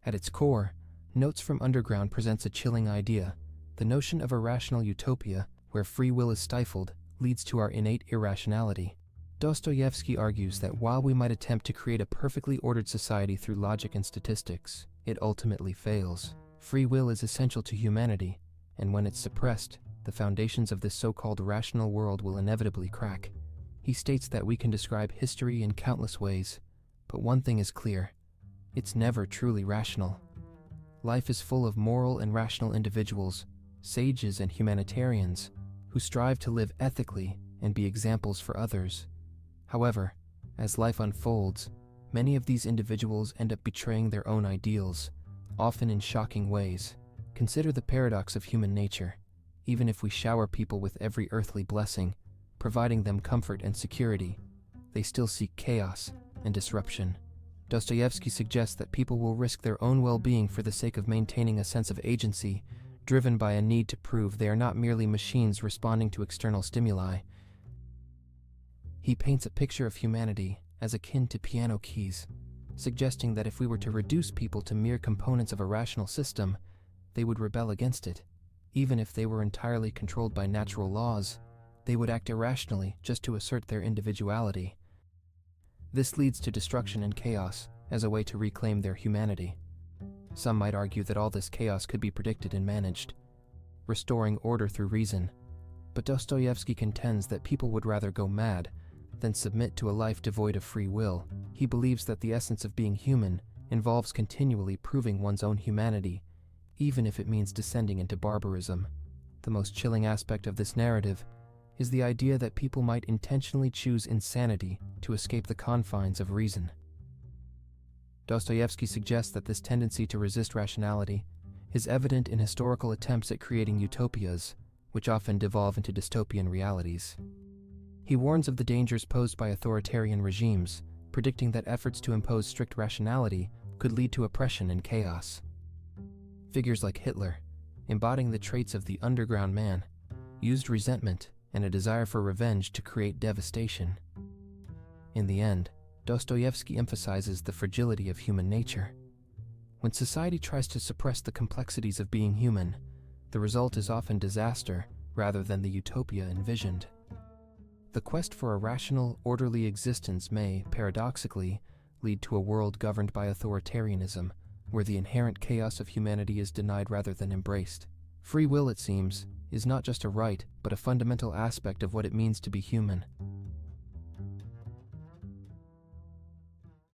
At its core, Notes from Underground presents a chilling idea. The notion of a rational utopia, where free will is stifled, leads to our innate irrationality. Dostoyevsky argues that while we might attempt to create a perfectly ordered society through logic and statistics, it ultimately fails. Free will is essential to humanity, and when it's suppressed, the foundations of this so-called rational world will inevitably crack. He states that we can describe history in countless ways, but one thing is clear: it's never truly rational. Life is full of moral and rational individuals, sages and humanitarians, who strive to live ethically and be examples for others. However, as life unfolds, many of these individuals end up betraying their own ideals, often in shocking ways. Consider the paradox of human nature. Even if we shower people with every earthly blessing, providing them comfort and security, they still seek chaos and disruption. Dostoevsky suggests that people will risk their own well-being for the sake of maintaining a sense of agency, driven by a need to prove they are not merely machines responding to external stimuli. He paints a picture of humanity as akin to piano keys, suggesting that if we were to reduce people to mere components of a rational system, they would rebel against it. Even if they were entirely controlled by natural laws, they would act irrationally just to assert their individuality. This leads to destruction and chaos as a way to reclaim their humanity. Some might argue that all this chaos could be predicted and managed, restoring order through reason. But Dostoevsky contends that people would rather go mad than submit to a life devoid of free will. He believes that the essence of being human involves continually proving one's own humanity, even if it means descending into barbarism. The most chilling aspect of this narrative is the idea that people might intentionally choose insanity to escape the confines of reason. Dostoevsky suggests that this tendency to resist rationality is evident in historical attempts at creating utopias, which often devolve into dystopian realities. He warns of the dangers posed by authoritarian regimes, predicting that efforts to impose strict rationality could lead to oppression and chaos. Figures like Hitler, embodying the traits of the underground man, used resentment and a desire for revenge to create devastation. In the end, Dostoevsky emphasizes the fragility of human nature. When society tries to suppress the complexities of being human, the result is often disaster rather than the utopia envisioned. The quest for a rational, orderly existence may, paradoxically, lead to a world governed by authoritarianism, where the inherent chaos of humanity is denied rather than embraced. Free will, it seems, is not just a right, but a fundamental aspect of what it means to be human.